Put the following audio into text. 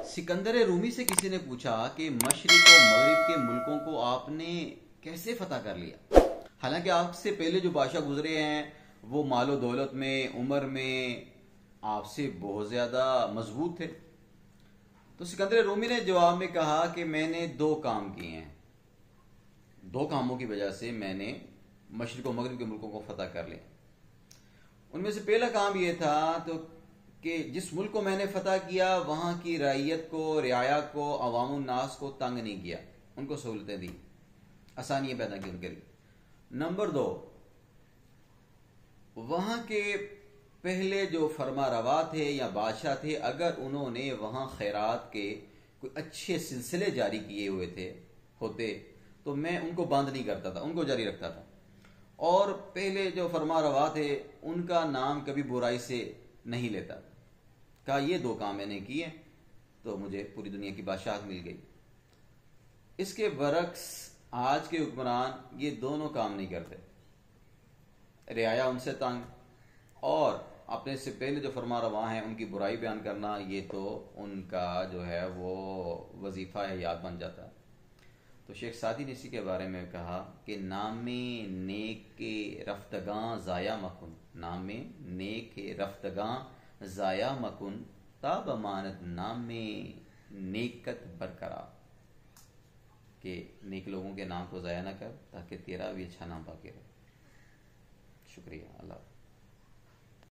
सिकंदर रूमी से किसी ने पूछा कि मशरिक और मगरिब के मुल्कों को आपने कैसे फतह कर लिया। हालांकि आपसे पहले जो बादशाह गुजरे हैं वो मालो दौलत में, उम्र में आपसे बहुत ज़्यादा मजबूत थे। तो सिकंदर रूमी ने जवाब में कहा कि मैंने दो काम किए हैं, दो कामों की वजह से मैंने मशरिक और मगरिब के मुल्कों को फतह कर लिया। उनमें से पहला काम यह था तो कि जिस मुल्क को मैंने फतह किया वहां की रैयत को, रियाया को, अवामुन नास को तंग नहीं किया, उनको सहूलतें दी, आसानियां पैदा की उनके लिए। नंबर दो, वहां के पहले जो फरमा रवा थे या बादशाह थे, अगर उन्होंने वहां खैरात के कोई अच्छे सिलसिले जारी किए हुए थे होते तो मैं उनको बंद नहीं करता था, उनको जारी रखता था। और पहले जो फरमा रवा थे उनका नाम कभी बुराई से नहीं लेता। कहा ये दो काम मैंने किए तो मुझे पूरी दुनिया की बादशाहत मिल गई। इसके बरक्स आज के हुक्मरान ये दोनों काम नहीं करते, रियाया उनसे तंग और अपने से पहले जो फरमा रवा हैं उनकी बुराई बयान करना, ये तो उनका जो है वो वजीफा है, याद बन जाता है। तो शेख सादी ने इसी के बारे में कहा कि नामे नेक के रफ्तगां ज़ाया मकुन, नामे नेक के रफ्तगां ज़ाया मकुन, ताब अमानत नामे नेकत बरकरार, कि नेक लोगों के नाम को ज़ाया ना कर ताकि तेरा भी अच्छा नाम बाकी रहे। शुक्रिया। अल्लाह।